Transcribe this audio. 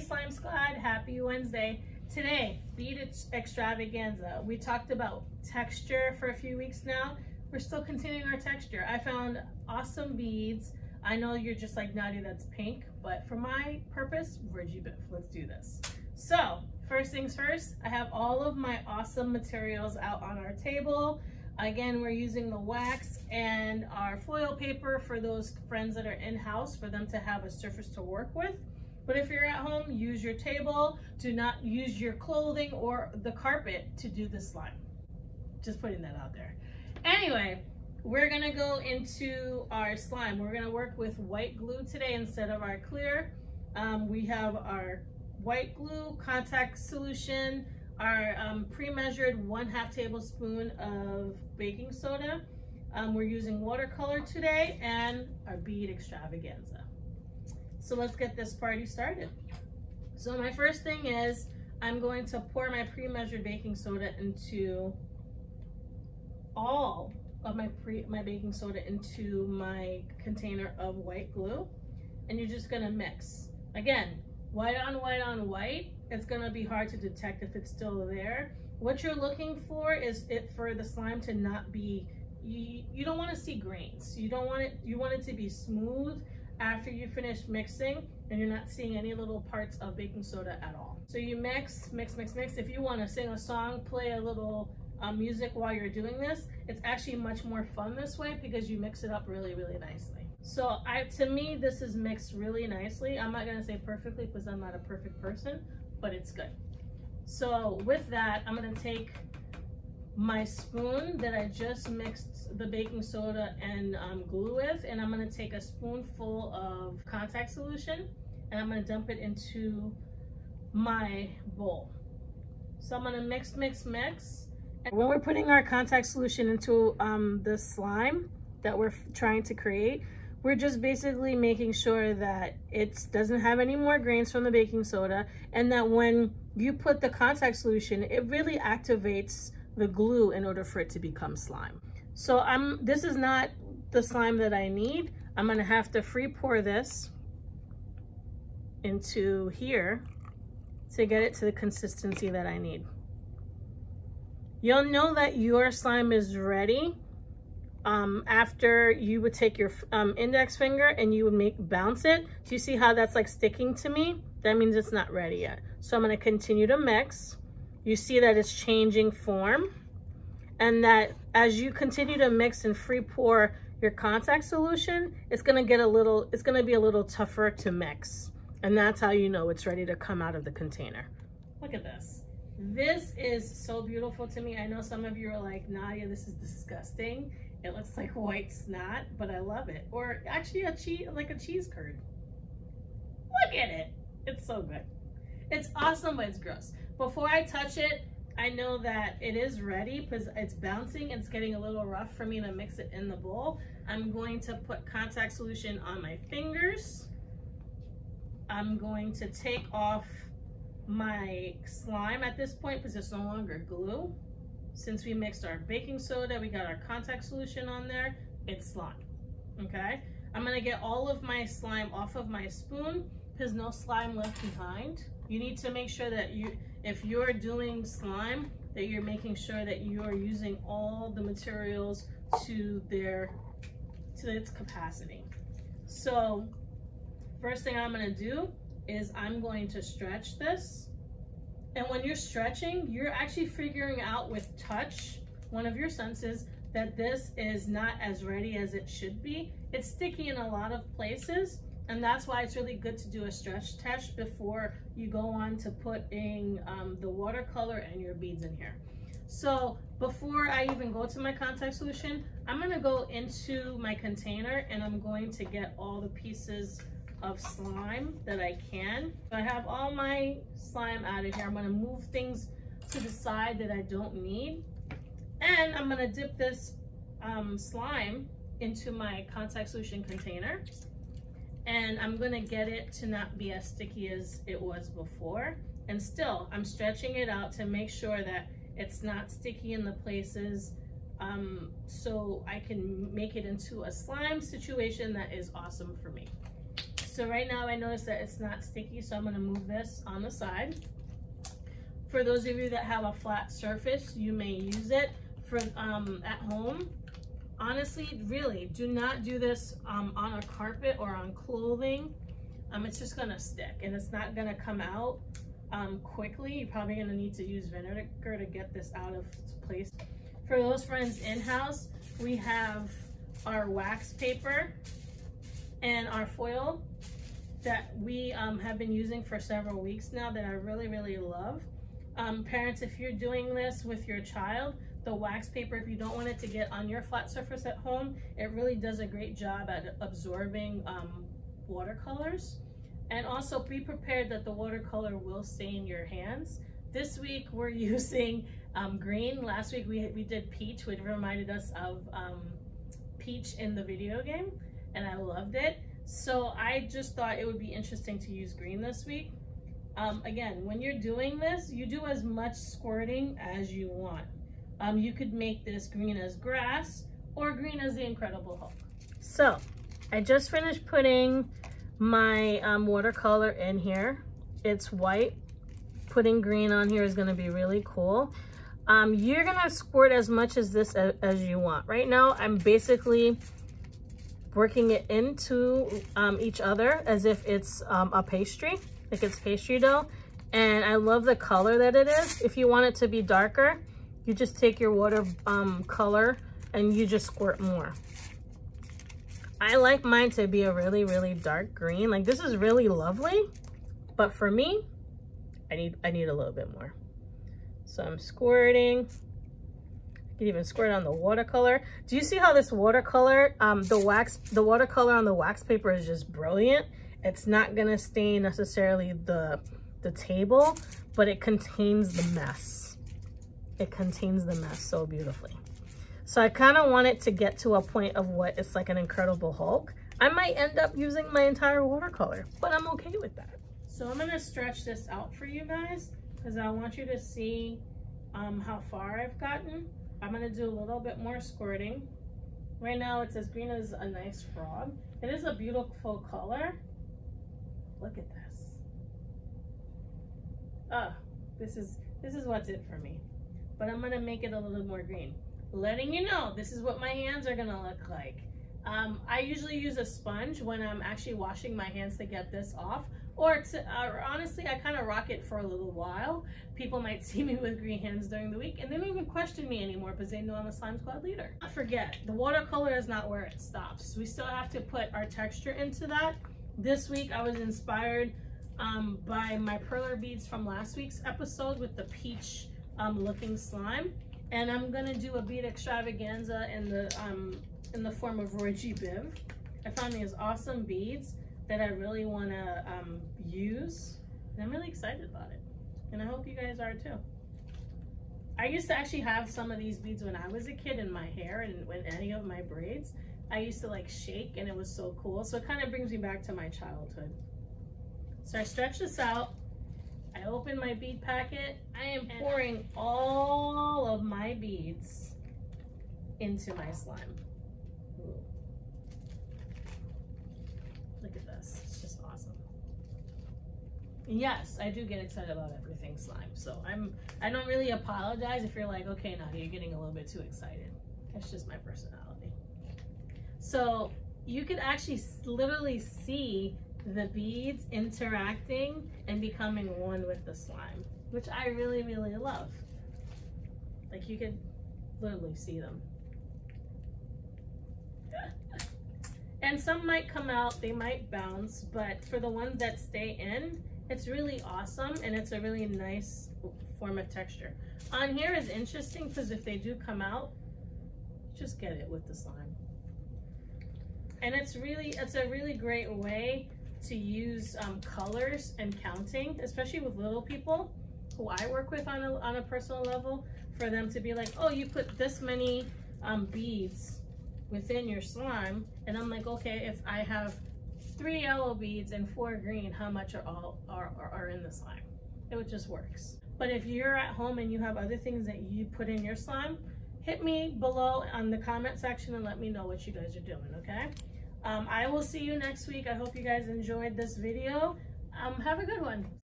Slime Squad, happy Wednesday. Today, bead extravaganza. We talked about texture for a few weeks now. We're still continuing our texture. I found awesome beads. I know you're just like, Nadia, that's pink, but for my purpose, let's do this. So, first things first, I have all of my awesome materials out on our table. Again, we're using the wax and our foil paper for those friends that are in-house for them to have a surface to work with. But if you're at home, use your table. Do not use your clothing or the carpet to do the slime. Just putting that out there. Anyway, we're gonna go into our slime. We're gonna work with white glue today instead of our clear. We have our white glue, contact solution, our pre-measured 1/2 tablespoon of baking soda. We're using watercolor today and our bead extravaganza. So let's get this party started. So my first thing is I'm going to pour my pre-measured baking soda into all of my baking soda into my container of white glue, and you're just gonna mix. Again, white on white on white, it's gonna be hard to detect if it's still there. What you're looking for is for the slime to not be, you don't wanna see grains. You want it to be smooth after you finish mixing, and you're not seeing any little parts of baking soda at all. So you mix, mix, mix, mix. If you wanna sing a song, play a little music while you're doing this, it's actually much more fun this way because you mix it up really, really nicely. So to me, this is mixed really nicely. I'm not gonna say perfectly because I'm not a perfect person, but it's good. So with that, I'm gonna take my spoon that I just mixed the baking soda and glue with, and I'm gonna take a spoonful of contact solution and I'm gonna dump it into my bowl. So I'm gonna mix, mix, mix. And when we're putting our contact solution into the slime that we're trying to create, we're just basically making sure that it doesn't have any more grains from the baking soda, and that when you put the contact solution, it really activates the glue in order for it to become slime. So this is not the slime that I need. I'm gonna have to free pour this into here to get it to the consistency that I need. You'll know that your slime is ready after you would take your index finger and you would bounce it. Do you see how that's like sticking to me? That means it's not ready yet. So I'm gonna continue to mix. You see that it's changing form, and that as you continue to mix and free pour your contact solution, it's gonna be a little tougher to mix. And that's how you know it's ready to come out of the container. Look at this. This is so beautiful to me. I know some of you are like, Nadia, this is disgusting. It looks like white snot, but I love it. Or actually like a cheese curd. Look at it. It's so good. It's awesome, but it's gross. Before I touch it, I know that it is ready because it's bouncing and it's getting a little rough for me to mix it in the bowl. I'm going to put contact solution on my fingers. I'm going to take off my slime at this point because it's no longer glue. Since we mixed our baking soda, we got our contact solution on there, it's slime, okay? I'm gonna get all of my slime off of my spoon because no slime left behind. You need to make sure that if you're doing slime, that you're making sure that you are using all the materials to its capacity. So first thing I'm gonna do is I'm going to stretch this. And when you're stretching, you're actually figuring out with touch, one of your senses, that this is not as ready as it should be. It's sticky in a lot of places, and that's why it's really good to do a stretch test before you go on to putting the watercolor and your beads in here. So before I even go to my contact solution, I'm gonna go into my container and I'm going to get all the pieces of slime that I can. So I have all my slime out of here. I'm gonna move things to the side that I don't need. And I'm gonna dip this slime into my contact solution container. And I'm gonna get it to not be as sticky as it was before. And still, I'm stretching it out to make sure that it's not sticky in the places so I can make it into a slime situation that is awesome for me. So right now I notice that it's not sticky, so I'm gonna move this on the side. For those of you that have a flat surface, you may use it for at home. Honestly, really, do not do this on a carpet or on clothing. It's just gonna stick and it's not gonna come out quickly. You're probably gonna need to use vinegar to get this out of place. For those friends in-house, we have our wax paper and our foil that we have been using for several weeks now that I really, really love. Parents, if you're doing this with your child, the wax paper, if you don't want it to get on your flat surface at home, it really does a great job at absorbing watercolors. And also be prepared that the watercolor will stain your hands. This week we're using green. Last week we did peach, which reminded us of Peach in the video game, and I loved it. So I just thought it would be interesting to use green this week. Again, when you're doing this, you do as much squirting as you want. You could make this green as grass or green as the Incredible Hulk. So I just finished putting my watercolor in here. It's white. Putting green on here is going to be really cool. You're going to squirt as much as this as you want. Right now, I'm basically working it into each other as if it's a pastry, like it's pastry dough. And I love the color that it is. If you want it to be darker, you just take your water color and you just squirt more. I like mine to be a really, really dark green. Like, this is really lovely, but for me, I need a little bit more. So I'm squirting. You can even squirt on the watercolor. Do you see how this watercolor, the watercolor on the wax paper is just brilliant? It's not gonna stain necessarily the table, but it contains the mess. It contains the mess so beautifully. So I kind of want it to get to a point of what it's like an Incredible Hulk. I might end up using my entire watercolor, but I'm okay with that. So I'm gonna stretch this out for you guys because I want you to see how far I've gotten. I'm gonna do a little bit more squirting. Right now it's as green as a nice frog. It is a beautiful color. Look at this. Oh, this is what's it for me. But I'm gonna make it a little more green. Letting you know, this is what my hands are gonna look like. I usually use a sponge when I'm actually washing my hands to get this off. Or honestly, I kind of rock it for a little while. People might see me with green hands during the week and they don't even question me anymore because they know I'm a slime squad leader. Don't forget, the watercolor is not where it stops. We still have to put our texture into that. This week I was inspired by my perler beads from last week's episode with the peach looking slime. And I'm gonna do a bead extravaganza in the form of Roy G. Biv. I found these awesome beads that I really wanna use. And I'm really excited about it. And I hope you guys are too. I used to actually have some of these beads when I was a kid in my hair and with any of my braids. I used to like shake and it was so cool. So it kind of brings me back to my childhood. So I stretch this out. I open my bead packet. I am pouring all of my beads into my slime. Ooh. Look at this, it's just awesome. And yes, I do get excited about everything slime. So I don't really apologize if you're like, okay, Nadia, you're getting a little bit too excited. That's just my personality. So you could actually literally see the beads interacting and becoming one with the slime, which I really, really love. Like, you could literally see them. And some might come out, they might bounce, but for the ones that stay in, it's really awesome and it's a really nice form of texture. On here is interesting because if they do come out, just get it with the slime. And it's a really great way to use colors and counting, especially with little people who I work with on a personal level, for them to be like, oh, you put this many beads within your slime, and I'm like, okay, if I have 3 yellow beads and 4 green, how much are in the slime? It just works. But if you're at home and you have other things that you put in your slime, hit me below on the comment section and let me know what you guys are doing, okay? I will see you next week. I hope you guys enjoyed this video. Have a good one.